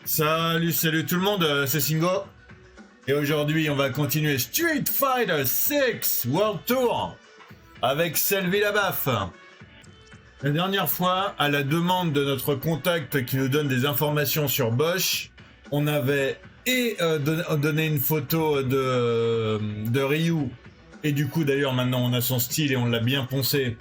Salut tout le monde, c'est Singo. Et aujourd'hui, on va continuer Street Fighter 6 World Tour avec Selvi Labaf. La dernière fois, à la demande de notre contact qui nous donne des informations sur Bosch, on avait donné une photo de Ryu. Et du coup, d'ailleurs, maintenant, on a son style et on l'a bien poncé.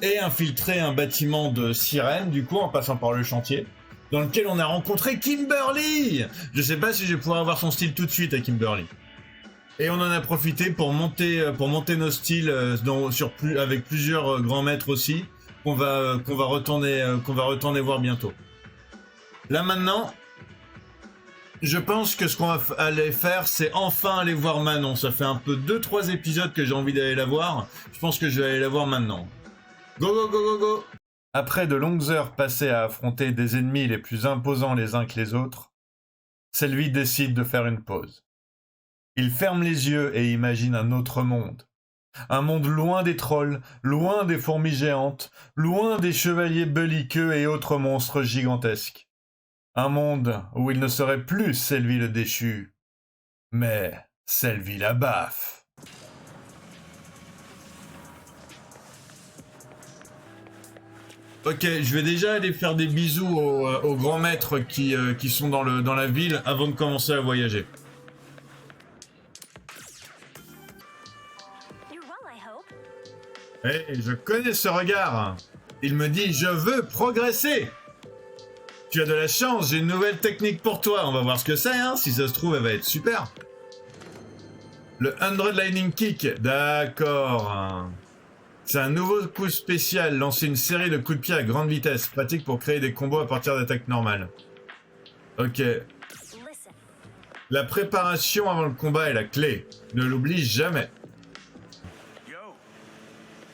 Et infiltré un bâtiment de sirène, du coup, en passant par le chantier, dans lequel on a rencontré Kimberly. Je sais pas si je vais pouvoir avoir son style tout de suite à Kimberly. Et on en a profité pour monter nos styles avec plusieurs grands maîtres aussi, qu'on va retourner voir bientôt. Là maintenant, je pense que ce qu'on va aller faire, c'est enfin aller voir Manon. Ça fait un peu 2-3 épisodes que j'ai envie d'aller la voir. Je pense que je vais aller la voir maintenant. Go go go go go! Après de longues heures passées à affronter des ennemis les plus imposants les uns que les autres, Selvi décide de faire une pause. Il ferme les yeux et imagine un autre monde. Un monde loin des trolls, loin des fourmis géantes, loin des chevaliers belliqueux et autres monstres gigantesques. Un monde où il ne serait plus Selvi le déchu, mais Selvi la baffe. Ok, je vais déjà aller faire des bisous aux grands maîtres qui sont dans la ville avant de commencer à voyager. Hey, je connais ce regard. Il me dit « Je veux progresser !» Tu as de la chance, j'ai une nouvelle technique pour toi. On va voir ce que c'est, hein. Si ça se trouve, elle va être super. Le 100 Lightning Kick, d'accord. C'est un nouveau coup spécial, lancer une série de coups de pied à grande vitesse, pratique pour créer des combos à partir d'attaques normales. Ok. La préparation avant le combat est la clé. Ne l'oublie jamais.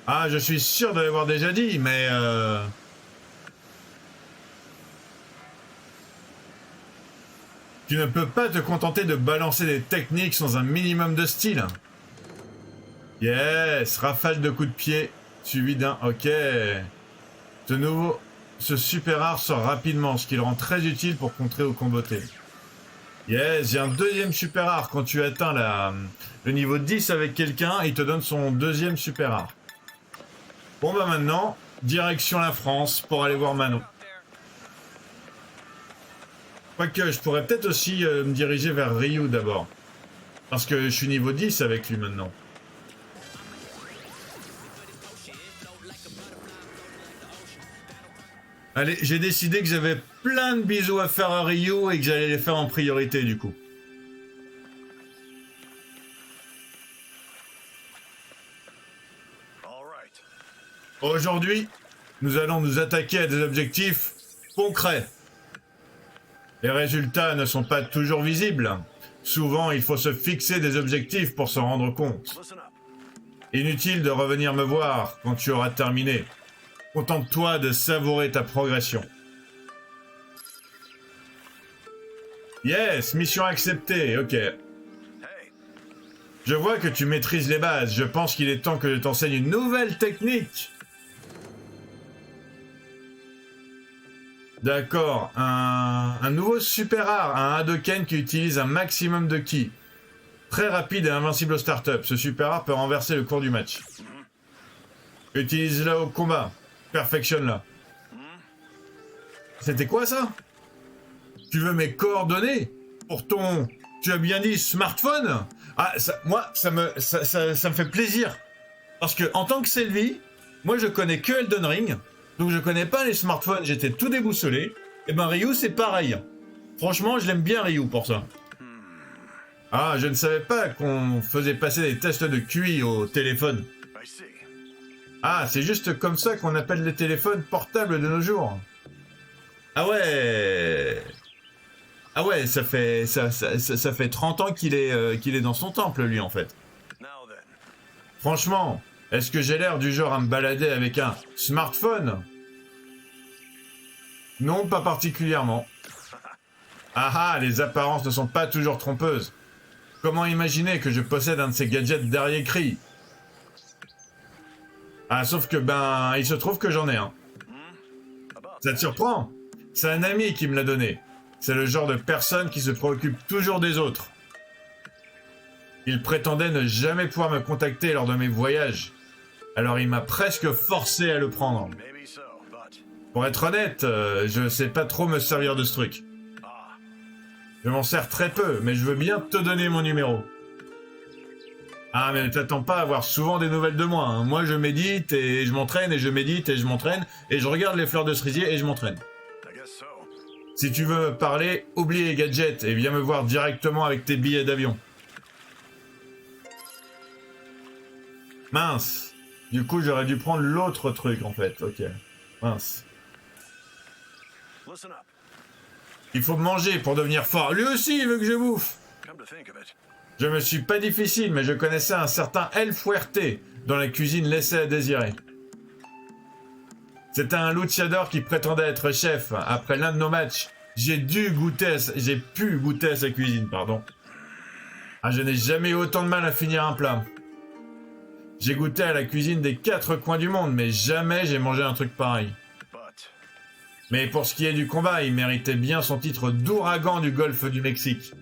Ah, je suis sûr de l'avoir déjà dit, mais tu ne peux pas te contenter de balancer des techniques sans un minimum de style. Yes, rafale de coups de pied, suivi d'un... Ok. Ce super art sort rapidement, ce qui le rend très utile pour contrer au comboté. Yes, j'ai un deuxième super art. Quand tu atteins le niveau 10 avec quelqu'un, il te donne son deuxième super art. Bon bah maintenant, direction la France pour aller voir Manon. Quoique, je pourrais peut-être aussi me diriger vers Ryu d'abord. Parce que je suis niveau 10 avec lui maintenant. Allez, j'ai décidé que j'avais plein de bisous à faire à Ryu et que j'allais les faire en priorité du coup. Aujourd'hui, nous allons nous attaquer à des objectifs concrets. Les résultats ne sont pas toujours visibles. Souvent, il faut se fixer des objectifs pour s'en rendre compte. Inutile de revenir me voir quand tu auras terminé. Contente-toi de savourer ta progression. Yes, mission acceptée, ok. Je vois que tu maîtrises les bases. Je pense qu'il est temps que je t'enseigne une nouvelle technique. D'accord, un nouveau super art, un Hadoken qui utilise un maximum de ki. Très rapide et invincible au start-up. Ce super art peut renverser le cours du match. Utilise-le au combat. Perfectionne-la. C'était quoi ça? Tu veux mes coordonnées? Pour ton... Tu as bien dit smartphone? Ah, ça me fait plaisir. Parce que en tant que Selvi, moi je connais que Elden Ring. Donc je connais pas les smartphones, j'étais tout déboussolé. Et ben Ryu c'est pareil. Franchement je l'aime bien Ryu pour ça. Ah, je ne savais pas qu'on faisait passer des tests de QI au téléphone. Ah, c'est juste comme ça qu'on appelle les téléphones portables de nos jours. Ah ouais. Ah ouais, ça fait 30 ans qu'il est dans son temple lui en fait. Franchement, est-ce que j'ai l'air du genre à me balader avec un smartphone? Non, pas particulièrement. Ah ah, les apparences ne sont pas toujours trompeuses. Comment imaginer que je possède un de ces gadgets d'arrière-cri? Ah, sauf que, il se trouve que j'en ai un. Ça te surprend? C'est un ami qui me l'a donné. C'est le genre de personne qui se préoccupe toujours des autres. Il prétendait ne jamais pouvoir me contacter lors de mes voyages. Alors il m'a presque forcé à le prendre. Pour être honnête, je sais pas trop me servir de ce truc. Je m'en sers très peu, mais je veux bien te donner mon numéro. Ah, mais ne t'attends pas à avoir souvent des nouvelles de moi, hein. Moi, je médite et je m'entraîne, et je médite et je m'entraîne, et je regarde les fleurs de cerisier et je m'entraîne. Si tu veux me parler, oublie les gadgets et viens me voir directement avec tes billets d'avion. Mince. Du coup, j'aurais dû prendre l'autre truc, en fait. Ok. Mince. Il faut manger pour devenir fort. Lui aussi, il veut que je bouffe. Je me suis pas difficile, mais je connaissais un certain El Fuerte, dont la cuisine laissait à désirer. C'était un luchador qui prétendait être chef. Après l'un de nos matchs, j'ai pu goûter à sa cuisine, pardon. Ah, je n'ai jamais eu autant de mal à finir un plat. J'ai goûté à la cuisine des 4 coins du monde, mais jamais j'ai mangé un truc pareil. Mais pour ce qui est du combat, il méritait bien son titre d'ouragan du golfe du Mexique.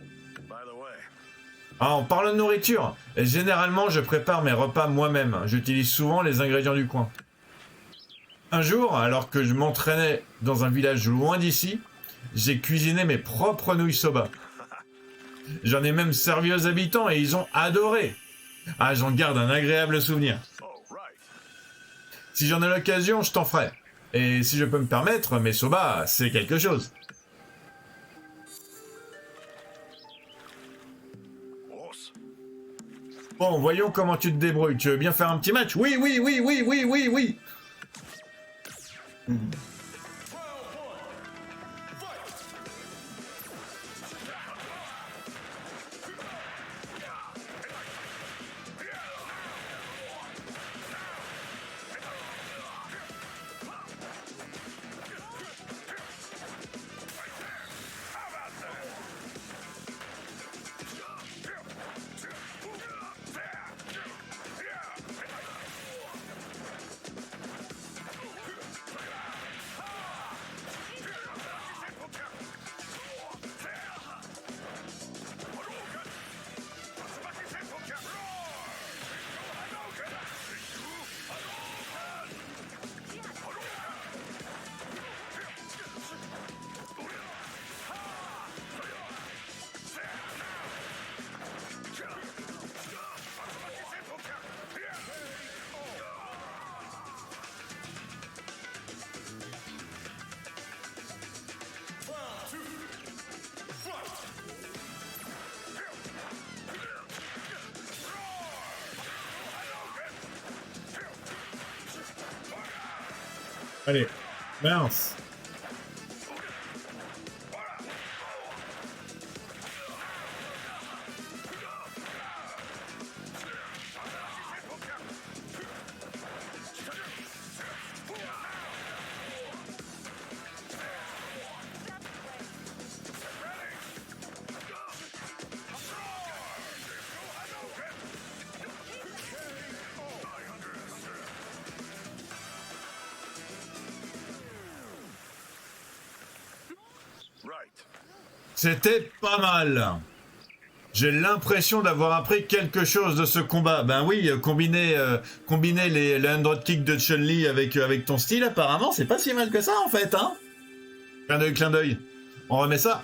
Ah, on parle de nourriture. Et généralement, je prépare mes repas moi-même. J'utilise souvent les ingrédients du coin. Un jour, alors que je m'entraînais dans un village loin d'ici, j'ai cuisiné mes propres nouilles soba. J'en ai même servi aux habitants et ils ont adoré. Ah, j'en garde un agréable souvenir. Si j'en ai l'occasion, je t'en ferai. Et si je peux me permettre, mes soba, c'est quelque chose. Bon, voyons comment tu te débrouilles. Tu veux bien faire un petit match? Oui, oui, oui, oui, oui, oui, oui. Allez, mince. C'était pas mal. J'ai l'impression d'avoir appris quelque chose de ce combat. Ben oui, combiner les 100 kicks de Chun-Li avec ton style, apparemment, c'est pas si mal que ça, en fait, hein. Clin d'œil, clin d'œil. On remet ça.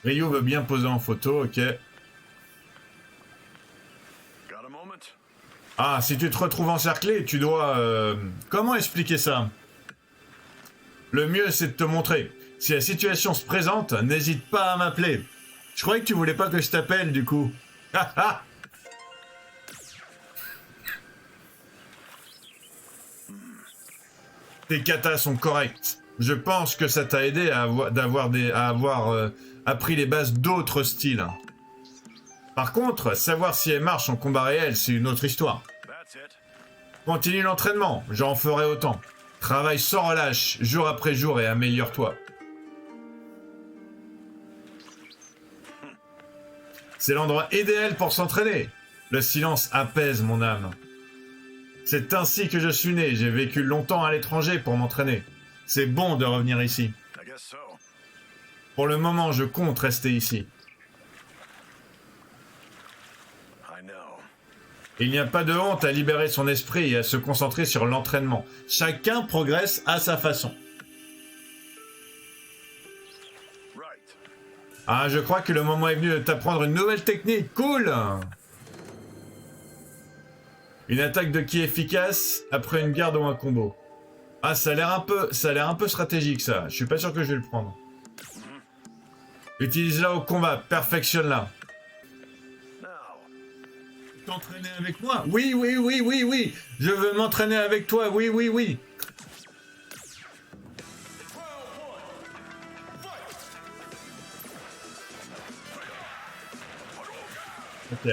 Ryu veut bien poser en photo, ok. Ah, si tu te retrouves encerclé, tu dois... Comment expliquer ça? Le mieux, c'est de te montrer. Si la situation se présente, n'hésite pas à m'appeler. Je croyais que tu voulais pas que je t'appelle, du coup. Tes katas sont corrects. Je pense que ça t'a aidé à avoir appris les bases d'autres styles. Par contre, savoir si elles marchent en combat réel, c'est une autre histoire. Continue l'entraînement, j'en ferai autant. Travaille sans relâche, jour après jour, et améliore-toi. C'est l'endroit idéal pour s'entraîner. Le silence apaise mon âme. C'est ainsi que je suis né. J'ai vécu longtemps à l'étranger pour m'entraîner. C'est bon de revenir ici. Pour le moment, je compte rester ici. Il n'y a pas de honte à libérer son esprit et à se concentrer sur l'entraînement. Chacun progresse à sa façon. Ah, je crois que le moment est venu de t'apprendre une nouvelle technique. Cool! Une attaque de ki efficace après une garde ou un combo. Ah, ça a l'air un peu stratégique, ça. Je suis pas sûr que je vais le prendre. Utilise-la au combat, perfectionne-la. T'entraîner avec moi? Oui, oui, oui, oui, oui. Je veux m'entraîner avec toi, oui, oui, oui. Ok.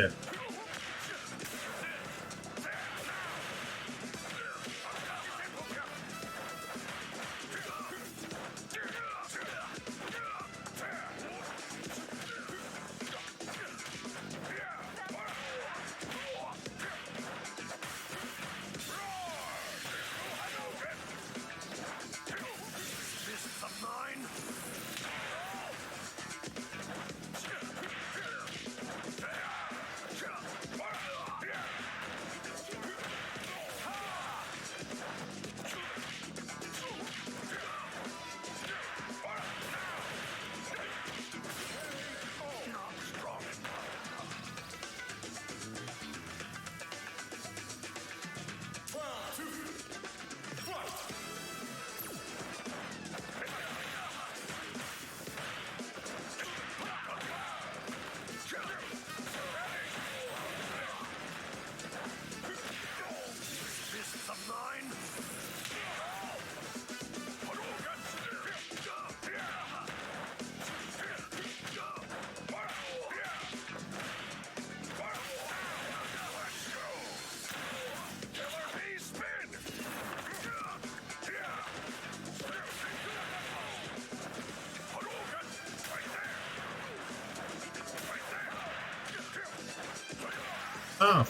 Un.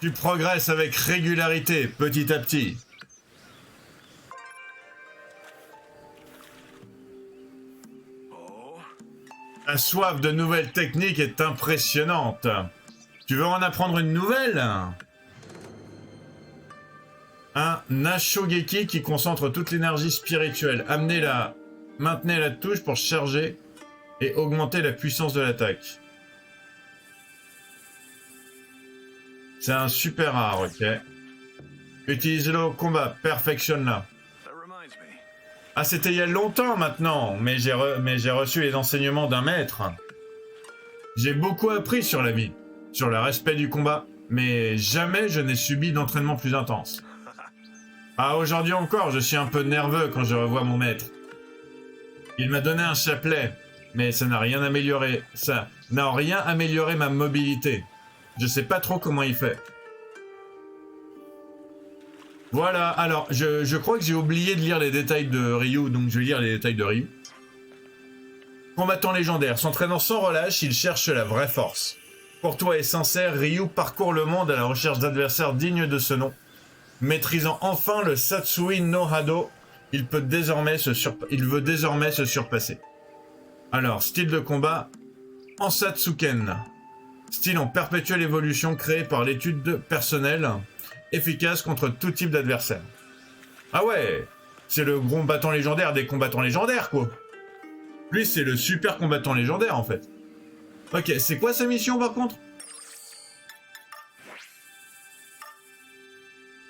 Tu progresses avec régularité, petit à petit. Ta soif de nouvelles techniques est impressionnante. Tu veux en apprendre une nouvelle? Un Nashogeki qui concentre toute l'énergie spirituelle. Maintenez la touche pour charger et augmenter la puissance de l'attaque. C'est un super rare, ok. Utilise-le au combat, perfectionne-la. Ah, c'était il y a longtemps maintenant, mais j'ai reçu les enseignements d'un maître. J'ai beaucoup appris sur la vie, sur le respect du combat, mais jamais je n'ai subi d'entraînement plus intense. Ah, aujourd'hui encore, je suis un peu nerveux quand je revois mon maître. Il m'a donné un chapelet, mais ça n'a rien amélioré. Ça n'a rien amélioré ma mobilité. Je sais pas trop comment il fait. Voilà, alors, je crois que j'ai oublié de lire les détails de Ryu, donc je vais lire les détails de Ryu. Combattant légendaire, s'entraînant sans relâche, il cherche la vraie force. Courtois et sincère, Ryu parcourt le monde à la recherche d'adversaires dignes de ce nom. Maîtrisant enfin le Satsui no Hado, il veut désormais se surpasser. Alors, style de combat, en Satsuken. Style en perpétuelle évolution créé par l'étude personnelle, efficace contre tout type d'adversaire. Ah ouais, c'est le combattant légendaire des combattants légendaires, quoi. Lui, c'est le super combattant légendaire, en fait. Ok, c'est quoi sa mission, par contre?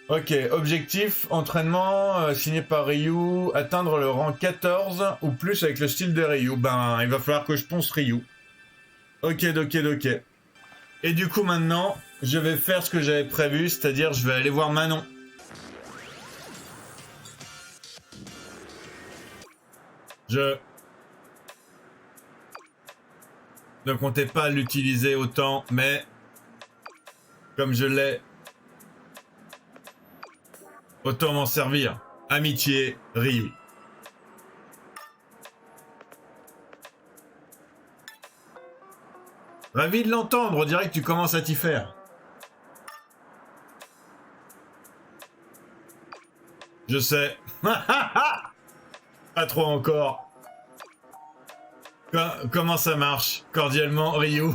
Ok, objectif, entraînement, signé par Ryu, atteindre le rang 14 ou plus avec le style de Ryu. Ben, il va falloir que je ponce Ryu. Ok. Et du coup, maintenant, je vais faire ce que j'avais prévu, c'est-à-dire je vais aller voir Manon. Je ne comptais pas l'utiliser autant, mais comme je l'ai, autant m'en servir. Amitié, Ryu. Ravi de l'entendre, on dirait que tu commences à t'y faire. Je sais. Pas trop encore. Comment ça marche? Cordialement, Ryu.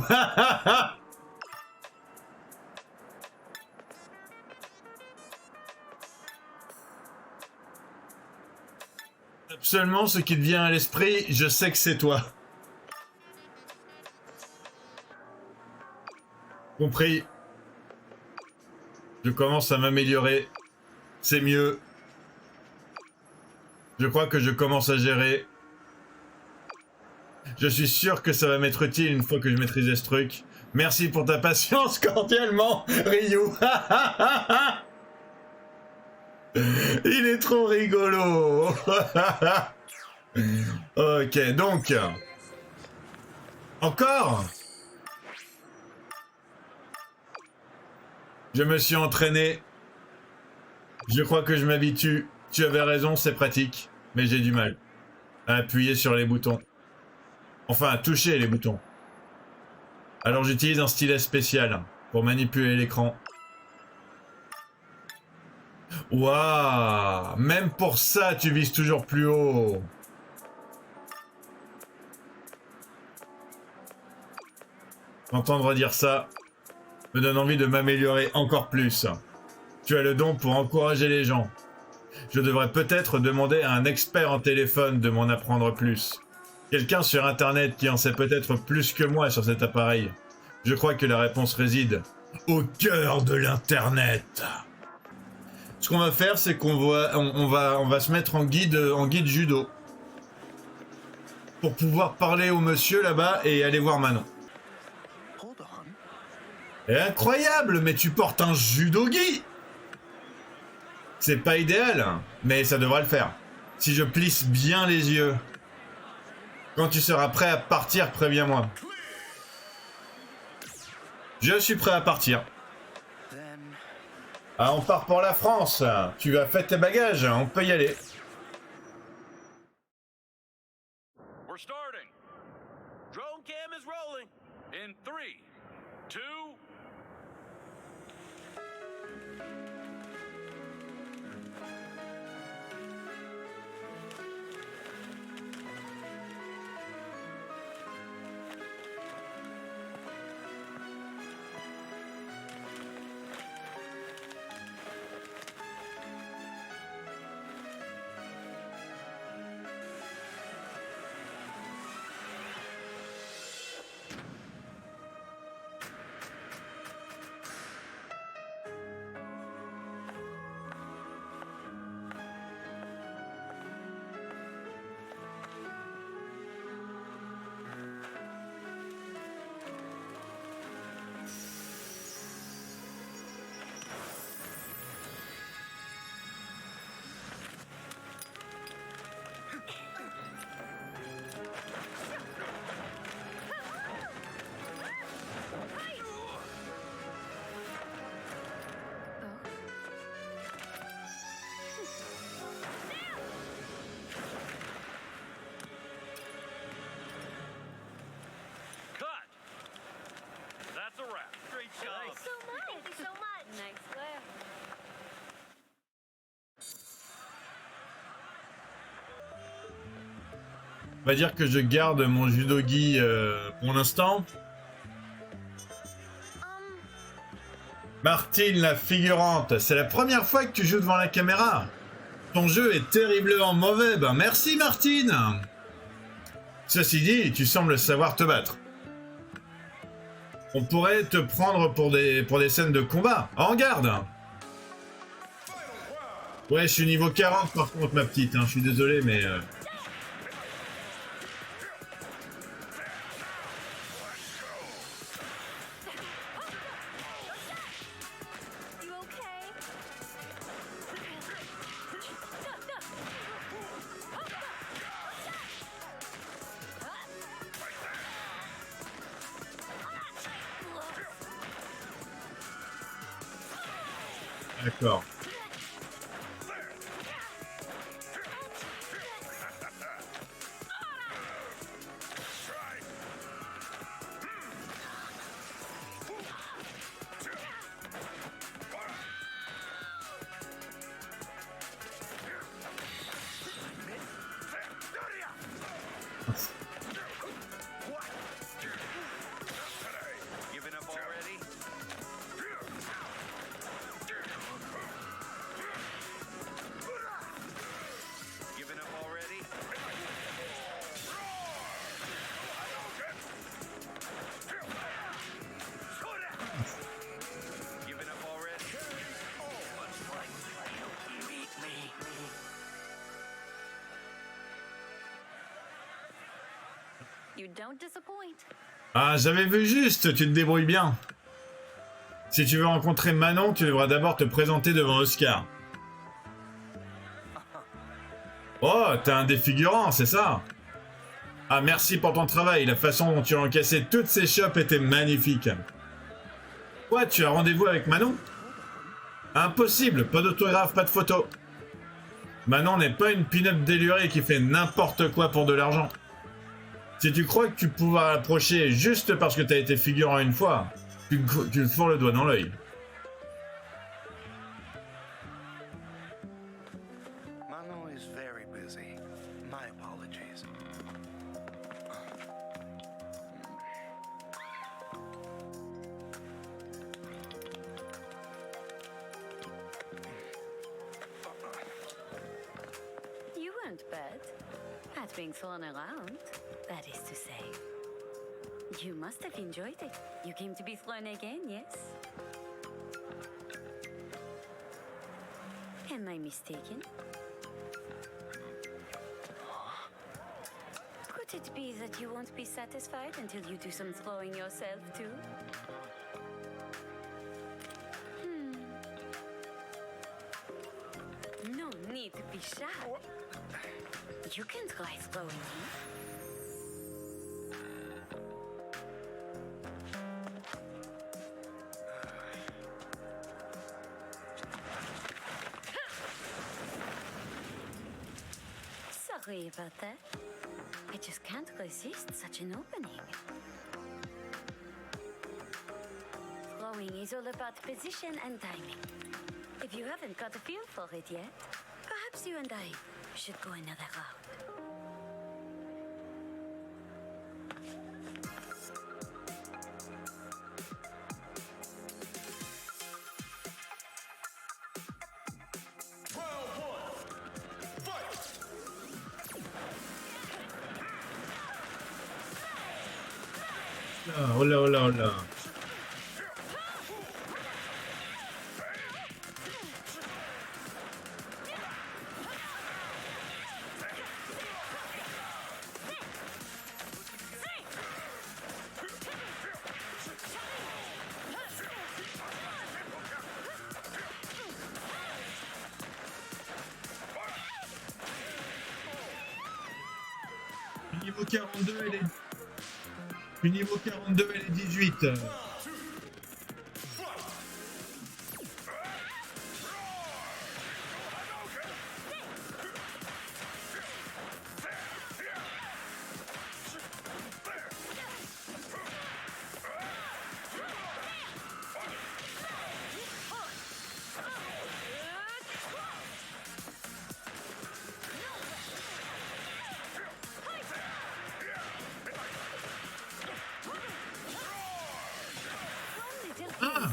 Absolument, ce qui te vient à l'esprit, je sais que c'est toi. Compris. Je commence à m'améliorer. C'est mieux. Je crois que je commence à gérer. Je suis sûr que ça va m'être utile une fois que je maîtrisais ce truc. Merci pour ta patience, cordialement, Ryu. Il est trop rigolo. Ok, donc... Encore? Je me suis entraîné. Je crois que je m'habitue. Tu avais raison, c'est pratique. Mais j'ai du mal à appuyer sur les boutons. Enfin, à toucher les boutons. Alors j'utilise un stylet spécial pour manipuler l'écran. Waouh! Même pour ça, tu vises toujours plus haut. Entendre dire ça me donne envie de m'améliorer encore plus. Tu as le don pour encourager les gens. Je devrais peut-être demander à un expert en téléphone de m'en apprendre plus. Quelqu'un sur internet qui en sait peut-être plus que moi sur cet appareil. Je crois que la réponse réside au cœur de l'internet. Ce qu'on va faire, c'est qu'on va se mettre en guide judo. Pour pouvoir parler au monsieur là-bas et aller voir Manon. Incroyable, mais tu portes un judogi! C'est pas idéal, mais ça devrait le faire. Si je plisse bien les yeux. Quand tu seras prêt à partir, préviens-moi. Je suis prêt à partir. Ah, on part pour la France. Tu as fait tes bagages, on peut y aller. We're starting. Drone cam is rolling. In 3, 2. On va dire que je garde mon judogi pour l'instant. Martine, la figurante, c'est la première fois que tu joues devant la caméra. Ton jeu est terriblement mauvais. Ben merci Martine. Ceci dit, tu sembles savoir te battre. On pourrait te prendre pour des scènes de combat. En garde. Ouais, je suis niveau 40 par contre, ma petite. Je suis désolé, mais... D'accord. Giving up already? Giving up already? Giving up already? Looks like you beat me. You don't disappoint. Ah, j'avais vu juste, tu te débrouilles bien. Si tu veux rencontrer Manon, tu devras d'abord te présenter devant Oscar. Oh, t'es un défigurant, c'est ça? Ah, merci pour ton travail, la façon dont tu as encaissé toutes ces chopes était magnifique. Quoi, tu as rendez-vous avec Manon? Impossible, pas d'autographe, pas de photo. Manon n'est pas une pin-up délurée qui fait n'importe quoi pour de l'argent. Si tu crois que tu pourras l'approcher juste parce que t'as été figurant une fois, tu te fourres le doigt dans l'œil. Manon is very busy. My apologies. You weren't bad at being thrown around, that is to say. You must have enjoyed it. You came to be thrown again, yes? Am I mistaken? Could it be that you won't be satisfied until you do some throwing yourself too? No need to be shy. You can try throwing me. Sorry about that. I just can't resist such an opening. Throwing is all about position and timing. If you haven't got a feel for it yet, perhaps you and I should go another round. Oh là, oh là, oh là. Niveau 42, elle est... Puis niveau 42, elle est 18. Ah!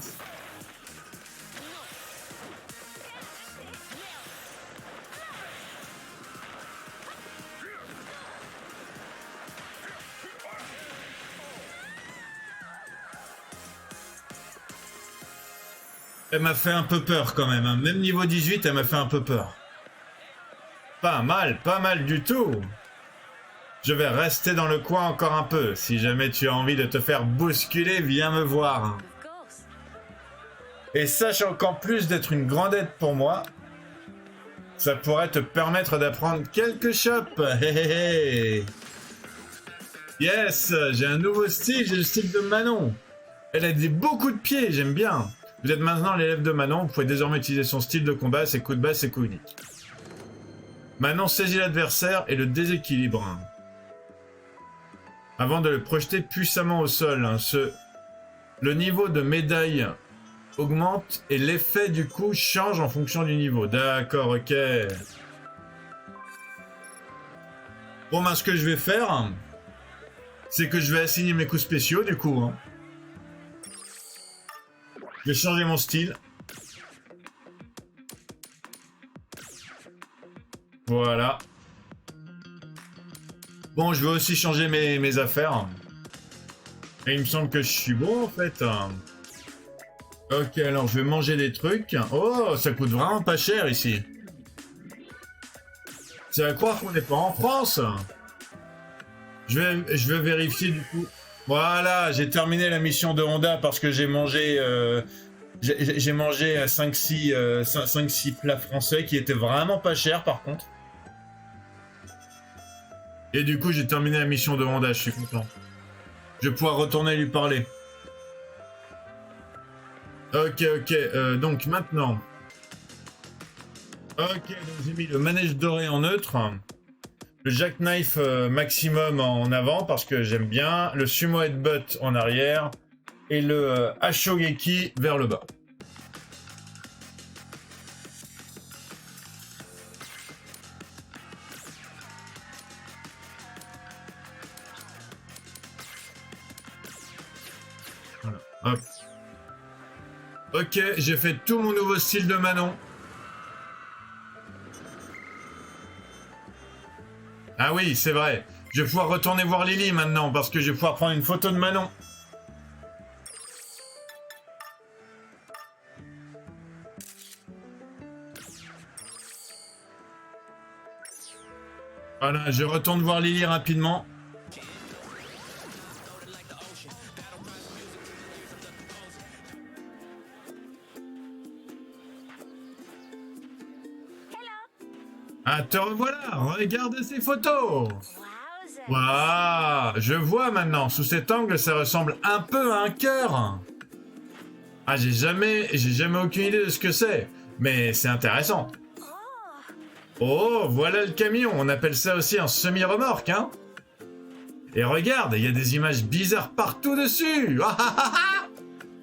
Elle m'a fait un peu peur quand même, hein. Même niveau 18, elle m'a fait un peu peur. Pas mal du tout. Je vais rester dans le coin encore un peu. Si jamais tu as envie de te faire bousculer, viens me voir. Of course. Et sache qu'en plus d'être une grande aide pour moi, ça pourrait te permettre d'apprendre quelques chops. Hé hé hé. Yes, j'ai un nouveau style, j'ai le style de Manon. Elle a beaucoup de pieds, j'aime bien. Vous êtes maintenant l'élève de Manon, vous pouvez désormais utiliser son style de combat, ses coups de base, ses coups uniques. Manon saisit l'adversaire et le déséquilibre. Avant de le projeter puissamment au sol. Le niveau de médaille augmente et l'effet du coup change en fonction du niveau. D'accord, ok. Bon, ben, ce que je vais faire, c'est que je vais assigner mes coups spéciaux, du coup. Hein. Je vais changer mon style. Voilà. Bon, je vais aussi changer mes affaires. Et il me semble que je suis bon, en fait. Ok, alors je vais manger des trucs. Oh, ça coûte vraiment pas cher, ici. C'est à croire qu'on n'est pas en France. Je vais vérifier, du coup. Voilà, j'ai terminé la mission de Honda parce que j'ai mangé... j'ai mangé 5-6 plats français qui étaient vraiment pas chers, par contre. Et du coup, j'ai terminé la mission de Honda, je suis content. Je vais pouvoir retourner lui parler. Ok, donc maintenant... Ok, donc j'ai mis le manège doré en neutre. Le jackknife maximum en avant, parce que j'aime bien. Le sumo headbutt en arrière. Et le Ashogeki vers le bas. Voilà. Hop. Ok, j'ai fait tout mon nouveau style de Manon. Ah oui, c'est vrai. Je vais pouvoir retourner voir Lily maintenant, parce que je vais pouvoir prendre une photo de Manon. Voilà, je retourne voir Lily rapidement. Ah, te revoilà! Regarde ces photos! Wowzers. Waouh! Je vois maintenant, sous cet angle, ça ressemble un peu à un cœur! Ah, j'ai jamais aucune idée de ce que c'est, mais c'est intéressant. Oh, Oh, voilà le camion, on appelle ça aussi un semi-remorque, hein? Et regarde, il y a des images bizarres partout dessus! Ah, ah, ah, ah.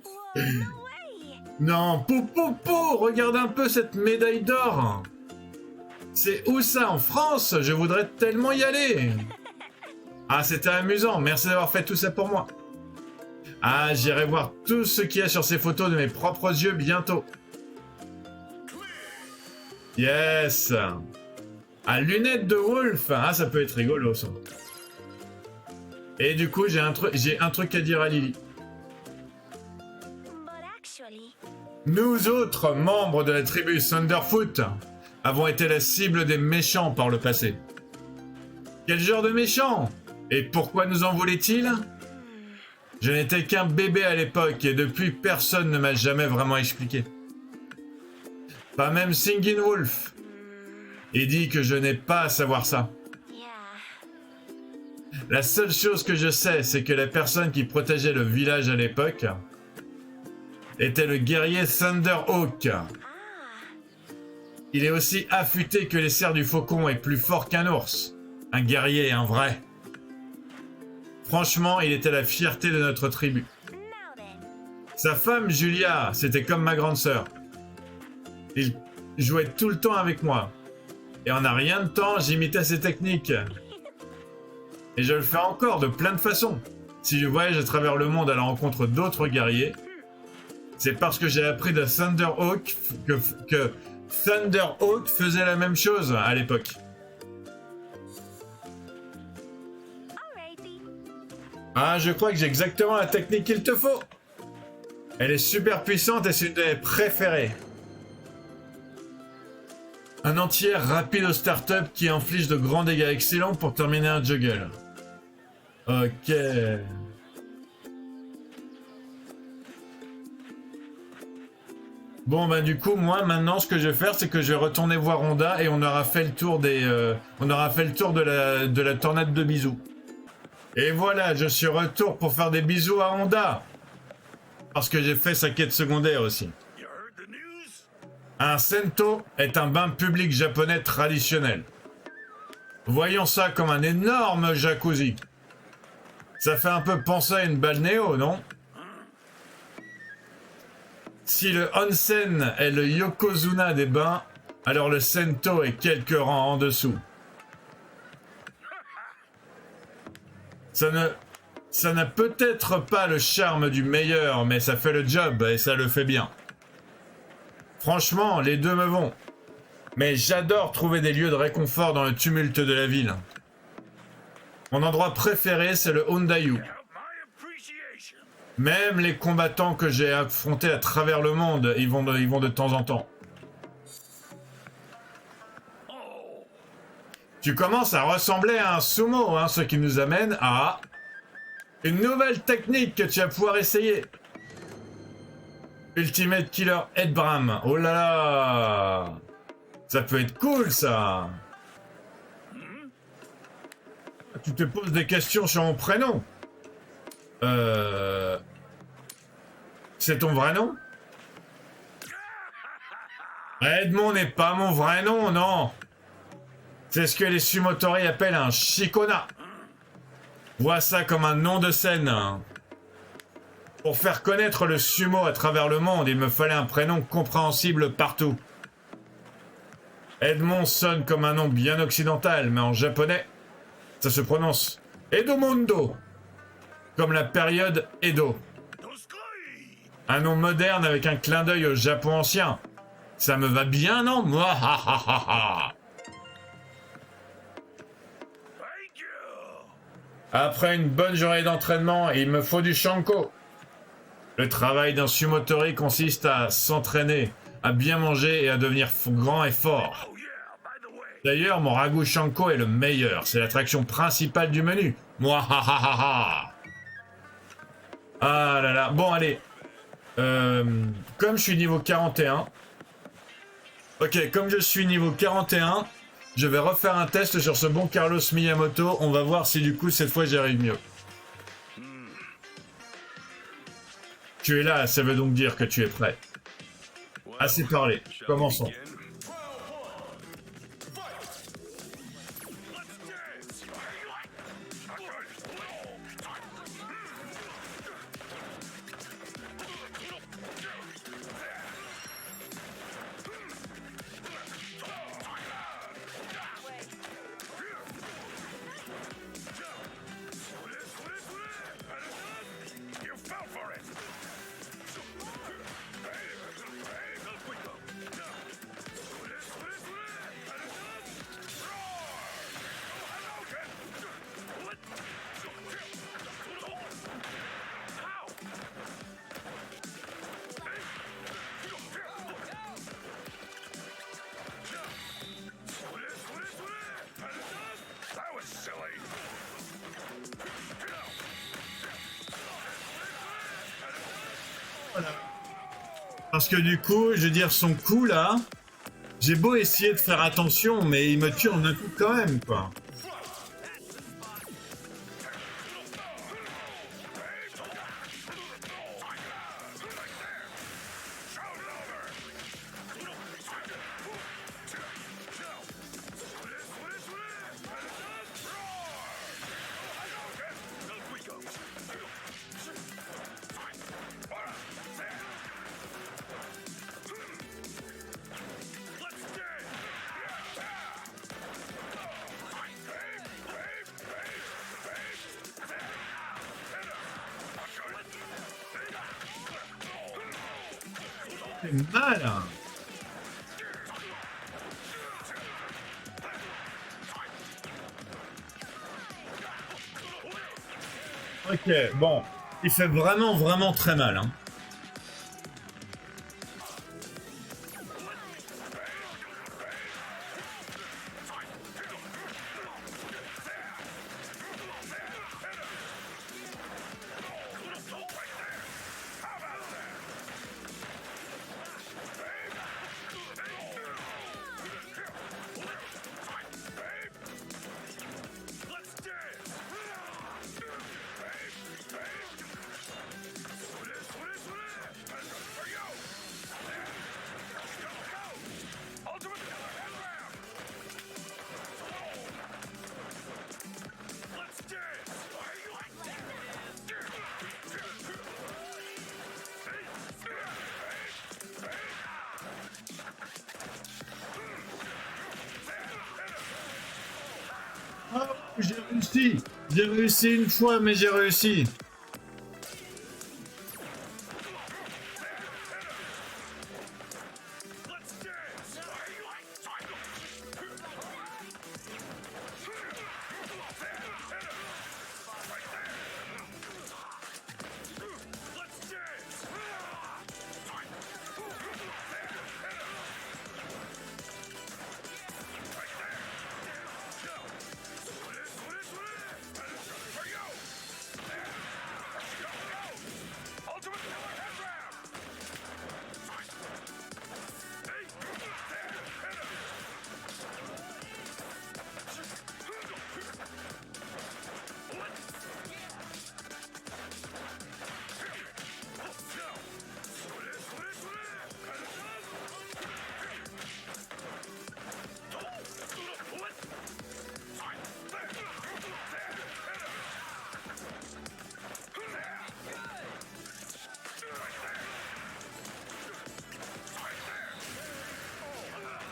whoa, no way. Non, pou, regarde un peu cette médaille d'or! C'est où ça, en France? Je voudrais tellement y aller! Ah, c'était amusant, merci d'avoir fait tout ça pour moi. Ah, j'irai voir tout ce qu'il y a sur ces photos de mes propres yeux bientôt. Yes! Ah, lunettes de Wolf! Ah, ça peut être rigolo, ça. Et du coup, j'ai un truc à dire à Lily. But actually, Nous autres, membres de la tribu Thunderfoot, avons été la cible des méchants par le passé. Quel genre de méchants? Et pourquoi nous en voulait-il? Je n'étais qu'un bébé à l'époque et depuis personne ne m'a jamais vraiment expliqué. Pas même Singing Wolf. Il dit que je n'ai pas à savoir ça. yeah. La seule chose que je sais, c'est que la personne qui protégeait le village à l'époque était le guerrier Thunderhawk. Ah, Il est aussi affûté que les serres du faucon et plus fort qu'un ours. Un guerrier, un vrai. Franchement, il était la fierté de notre tribu. now then. Sa femme, Julia, c'était comme ma grande sœur. Il jouait tout le temps avec moi. Et en un rien de temps, j'imitais ses techniques. Et je le fais encore de plein de façons. Si je voyage à travers le monde à la rencontre d'autres guerriers, c'est parce que j'ai appris de Thunderhawk que Thunderhawk faisait la même chose à l'époque. Alrighty. Ah, je crois que j'ai exactement la technique qu'il te faut. Elle est super puissante et c'est une de mes préférées. Un entier rapide au start-up qui inflige de grands dégâts excellents pour terminer un juggle. Ok. Bon bah du coup moi maintenant ce que je vais faire c'est que je vais retourner voir Honda et on aura fait le tour de la tornade de bisous. Et voilà, je suis retour pour faire des bisous à Honda. Parce que j'ai fait sa quête secondaire aussi. You heard the news? Un sento est un bain public japonais traditionnel. Voyons ça comme un énorme jacuzzi. Ça fait un peu penser à une balnéo, non? Si le onsen est le yokozuna des bains, alors le sento est quelques rangs en dessous. Ça n'a peut-être pas le charme du meilleur, mais ça fait le job et ça le fait bien. Franchement, les deux me vont. Mais j'adore trouver des lieux de réconfort dans le tumulte de la ville. Mon endroit préféré, c'est le Hondayu. My appreciation. Même les combattants que j'ai affrontés à travers le monde, ils vont de temps en temps. Tu commences à ressembler à un sumo, hein, ce qui nous amène à une nouvelle technique que tu vas pouvoir essayer. Ultimate Killer Headbram. Oh là là! Ça peut être cool, ça! Tu te poses des questions sur mon prénom? C'est ton vrai nom? Edmond n'est pas mon vrai nom, non! C'est ce que les Sumotori appellent un Shikona. Vois ça comme un nom de scène. Pour faire connaître le sumo à travers le monde, il me fallait un prénom compréhensible partout. Edmond sonne comme un nom bien occidental, mais en japonais, ça se prononce Edomondo, comme la période Edo. Un nom moderne avec un clin d'œil au Japon ancien. Ça me va bien, non? Mouahahaha. Après une bonne journée d'entraînement, il me faut du shanko. Le travail d'un sumotori consiste à s'entraîner, à bien manger et à devenir grand et fort. D'ailleurs, mon ragoût shanko est le meilleur. C'est l'attraction principale du menu. Mouahahaha. Ah là là. Bon, allez. Comme je suis niveau 41... Ok, comme je suis niveau 41, je vais refaire un test sur ce bon Carlos Miyamoto. On va voir si du coup, cette fois, j'y arrive mieux. Tu es là, ça veut donc dire que tu es prêt. Assez parlé. Commençons. Parce que du coup, je veux dire, son coup là, j'ai beau essayer de faire attention, mais il me tue en un coup quand même, quoi. C'est mal, hein. Ok, bon. Il fait vraiment très mal, hein. J'ai réussi. J'ai réussi une fois, mais j'ai réussi.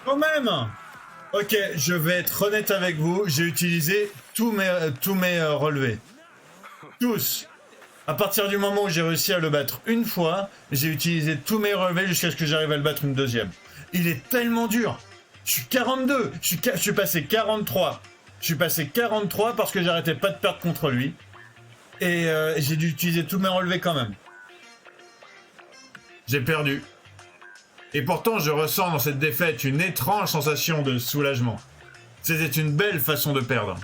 Quand même. Ok, je vais être honnête avec vous. J'ai utilisé tous mes relevés. Tous. À partir du moment où j'ai réussi à le battre une fois, j'ai utilisé tous mes relevés jusqu'à ce que j'arrive à le battre une deuxième. Il est tellement dur. Je suis 42. Je suis passé 43. Je suis passé 43 parce que j'arrêtais pas de perdre contre lui. Et j'ai dû utiliser tous mes relevés quand même. J'ai perdu. Et pourtant, je ressens dans cette défaite une étrange sensation de soulagement. C'était une belle façon de perdre.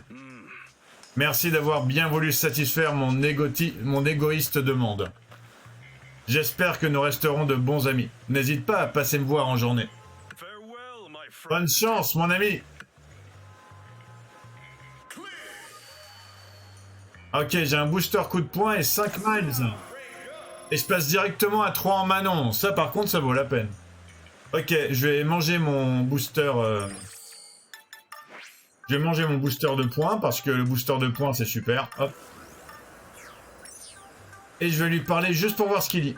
Merci d'avoir bien voulu satisfaire mon égoïste demande. J'espère que nous resterons de bons amis. N'hésite pas à passer me voir en journée. Farewell, my friend. Bonne chance, mon ami. Ok, j'ai un booster coup de poing et 5 miles. Et je passe directement à 3 en Manon. Ça, par contre, ça vaut la peine. Ok, je vais manger mon booster... Je vais manger mon booster de points, parce que le booster de points, c'est super. Hop. Et je vais lui parler juste pour voir ce qu'il dit.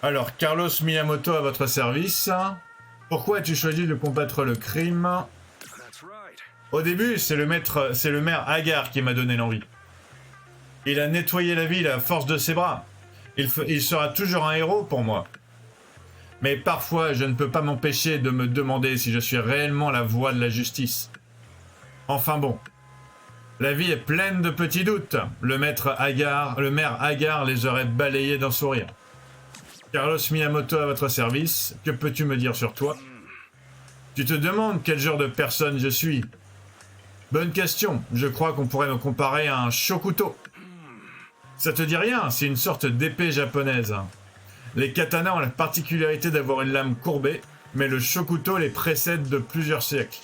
Alors, Carlos Miyamoto à votre service. Pourquoi as-tu choisi de combattre le crime? That's right. Au début, c'est le maire Hagar qui m'a donné l'envie. Il a nettoyé la ville à force de ses bras. Il sera toujours un héros pour moi. Mais parfois, je ne peux pas m'empêcher de me demander si je suis réellement la voix de la justice. Enfin bon. La vie est pleine de petits doutes. Le maire Hagar les aurait balayés d'un sourire. Carlos Miyamoto à votre service. Que peux-tu me dire sur toi? Tu te demandes quel genre de personne je suis? Bonne question. Je crois qu'on pourrait me comparer à un shokuto. Ça te dit rien? C'est une sorte d'épée japonaise. Les katanas ont la particularité d'avoir une lame courbée, mais le shokuto les précède de plusieurs siècles.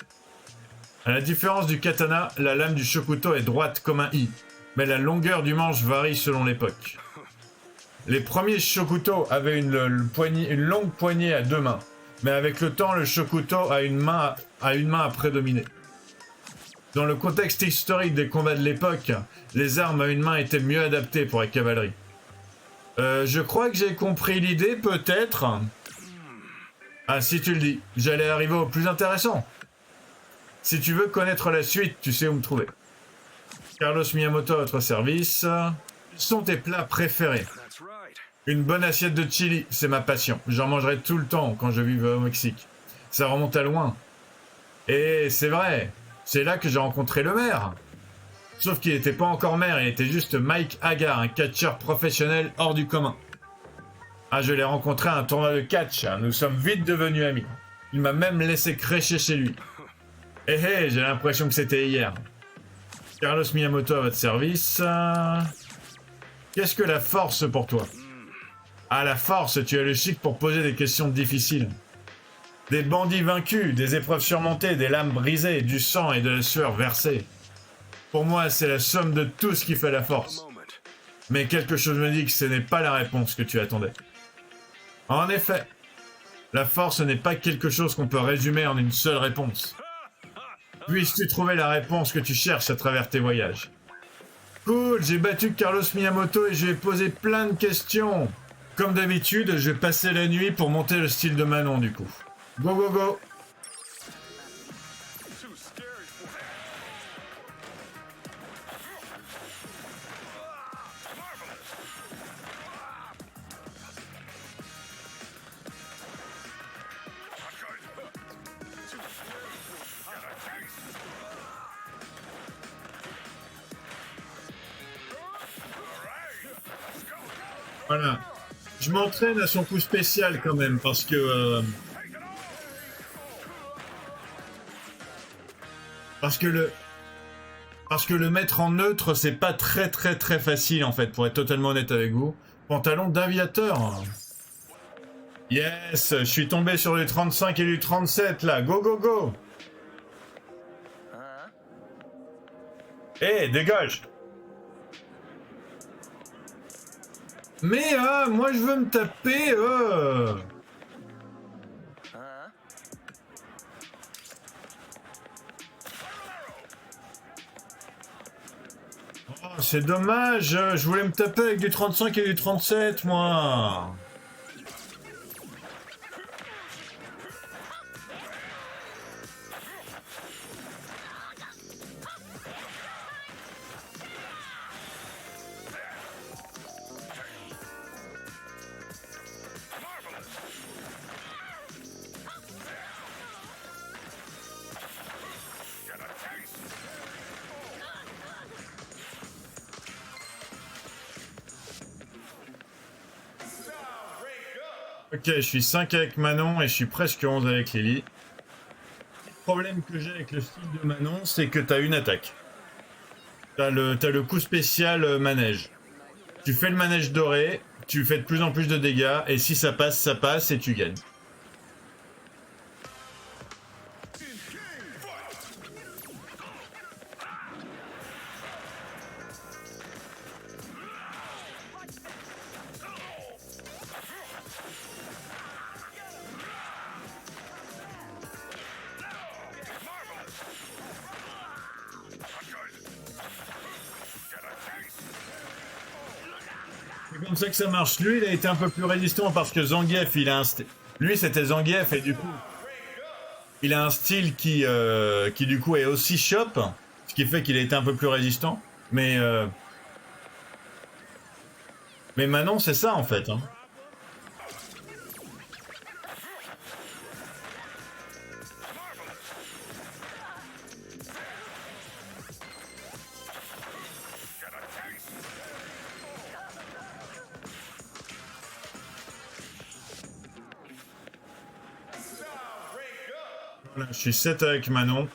À la différence du katana, la lame du shokuto est droite comme un i, mais la longueur du manche varie selon l'époque. Les premiers shokuto avaient une longue poignée à 2 mains, mais avec le temps, le shokuto a une main à prédominer. Dans le contexte historique des combats de l'époque, les armes à une main étaient mieux adaptées pour la cavalerie. Je crois que j'ai compris l'idée, peut-être. Ah, si tu le dis, j'allais arriver au plus intéressant. Si tu veux connaître la suite, tu sais où me trouver. Carlos Miyamoto à votre service. Quels sont tes plats préférés? That's right. Une bonne assiette de chili, c'est ma passion. J'en mangerai tout le temps quand je vivais au Mexique. Ça remonte à loin. Et c'est vrai, c'est là que j'ai rencontré le maire. Sauf qu'il n'était pas encore maire, il était juste Mike Hagar, un catcheur professionnel hors du commun. Ah, je l'ai rencontré à un tournoi de catch, nous sommes vite devenus amis. Il m'a même laissé crécher chez lui. Hé, j'ai l'impression que c'était hier. Carlos Miyamoto à votre service. Qu'est-ce que la force pour toi? Ah, la force, tu as le chic pour poser des questions difficiles. Des bandits vaincus, des épreuves surmontées, des lames brisées, du sang et de la sueur versée. Pour moi, c'est la somme de tout ce qui fait la force. Moment. Mais quelque chose me dit que ce n'est pas la réponse que tu attendais. En effet, la force n'est pas quelque chose qu'on peut résumer en une seule réponse. Puisses-tu trouver la réponse que tu cherches à travers tes voyages? Cool, j'ai battu Carlos Miyamoto et je lui ai posé plein de questions. Comme d'habitude, je vais passer la nuit pour monter le style de Manon du coup. Go go go! Too scary for Voilà. Je m'entraîne à son coup spécial quand même parce que parce que le mettre en neutre c'est pas très facile en fait pour être totalement honnête avec vous. Pantalon d'aviateur. Yes, je suis tombé sur du 35 et du 37 là. Go go go. Eh, dégage. Mais moi je veux me taper Oh, c'est dommage, je voulais me taper avec du 35 et du 37 moi. Ok, je suis 5 avec Manon et je suis presque 11 avec Lily. Le problème que j'ai avec le style de Manon, c'est que t'as une attaque. T'as le coup spécial manège. Tu fais le manège doré, tu fais de plus en plus de dégâts, et si ça passe et tu gagnes. C'est comme ça que ça marche. Lui, il a été un peu plus résistant parce que Zangief, il a un style. Lui, c'était Zangief et du coup, il a un style qui du coup est aussi chop, ce qui fait qu'il a été un peu plus résistant. Mais Manon, c'est ça en fait. Hein. Voilà, je suis 7 avec Manon.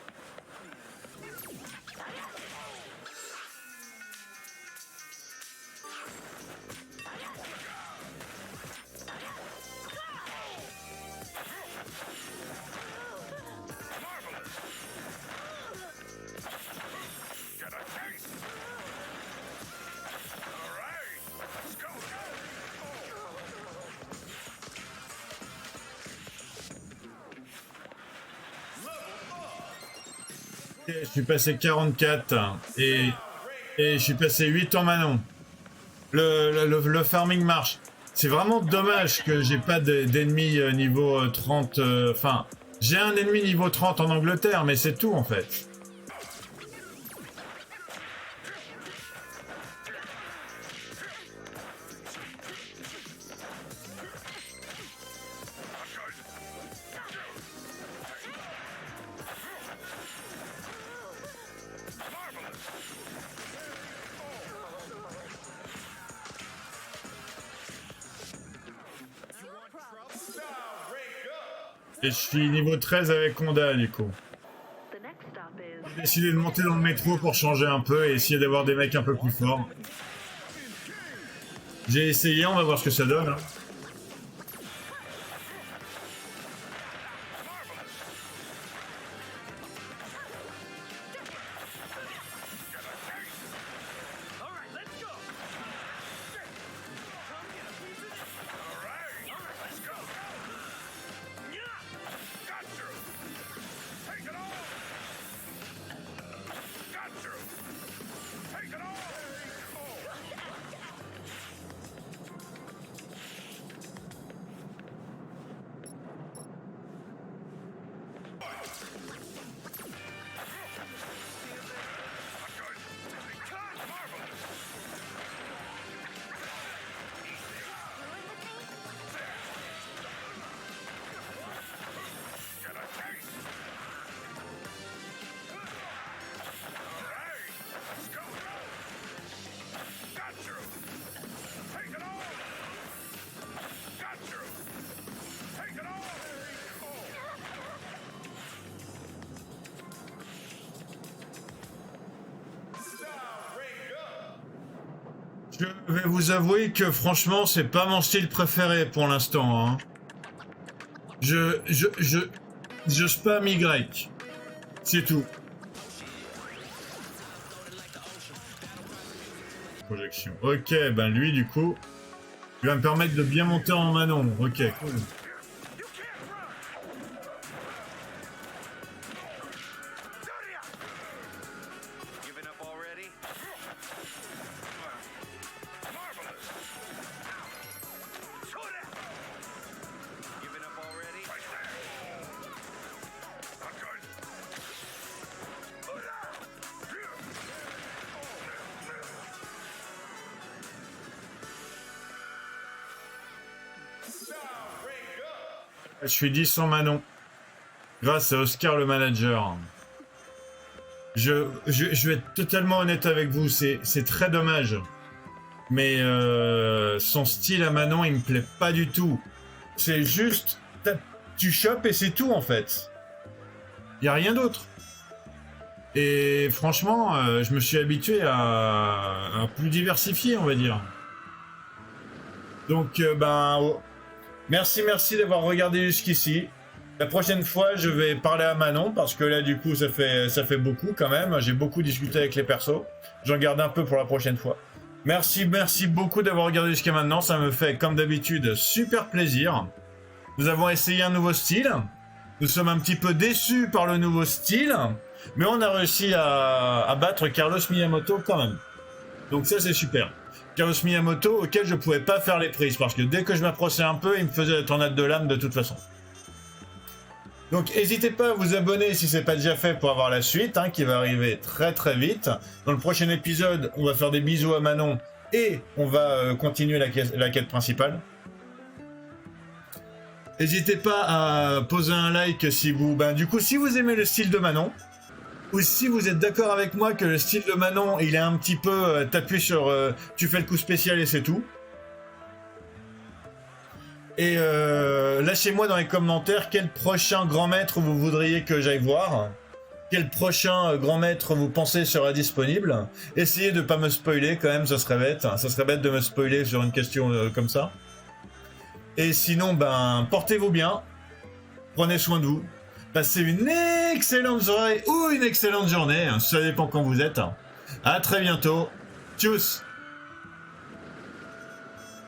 Ok, je suis passé 44 et je suis passé 8 en Manon. Le farming marche. C'est vraiment dommage que j'ai pas d'ennemis niveau 30. Enfin, j'ai un ennemi niveau 30 en Angleterre, mais c'est tout en fait. Et je suis niveau 13 avec Konda du coup. J'ai décidé de monter dans le métro pour changer un peu et essayer d'avoir des mecs un peu plus forts. J'ai essayé, on va voir ce que ça donne. Hein. Je vais vous avouer que franchement, c'est pas mon style préféré pour l'instant. Hein. Je spam Y. C'est tout. Projection. Ok, ben lui du coup, il va me permettre de bien monter en Manon. Ok, cool. Giving up already? Marvelous. Giving up already? Je suis 10 en Manon. Grâce à Oscar le manager. Je vais être totalement honnête avec vous, c'est très dommage. Mais son style à Manon, il me plaît pas du tout. C'est juste, tu chopes et c'est tout en fait. Il y a rien d'autre. Et franchement, je me suis habitué à plus diversifier, on va dire. Donc, merci d'avoir regardé jusqu'ici. La prochaine fois, je vais parler à Manon parce que là, du coup, ça fait beaucoup quand même. J'ai beaucoup discuté avec les persos. J'en garde un peu pour la prochaine fois. Merci beaucoup d'avoir regardé jusqu'à maintenant. Ça me fait, comme d'habitude, super plaisir. Nous avons essayé un nouveau style. Nous sommes un petit peu déçus par le nouveau style. Mais on a réussi à battre Carlos Miyamoto quand même. Donc ça, c'est super. Carlos Miyamoto, auquel je pouvais pas faire les prises. Parce que dès que je m'approchais un peu, il me faisait la tornade de l'âme de toute façon. Donc n'hésitez pas à vous abonner si c'est pas déjà fait pour avoir la suite, qui va arriver très très vite. Dans le prochain épisode, on va faire des bisous à Manon et on va continuer la quête principale. N'hésitez pas à poser un like si vous... si vous aimez le style de Manon, ou si vous êtes d'accord avec moi que le style de Manon, il est un petit peu... t'appuies sur... tu fais le coup spécial et c'est tout. Et lâchez-moi dans les commentaires quel prochain grand maître vous voudriez que j'aille voir. Quel prochain grand maître vous pensez sera disponible. Essayez de pas me spoiler quand même, ça serait bête. Ça serait bête de me spoiler sur une question comme ça. Et sinon, portez-vous bien. Prenez soin de vous. Passez une excellente soirée ou une excellente journée. Ça dépend quand vous êtes. À très bientôt. Tchuss.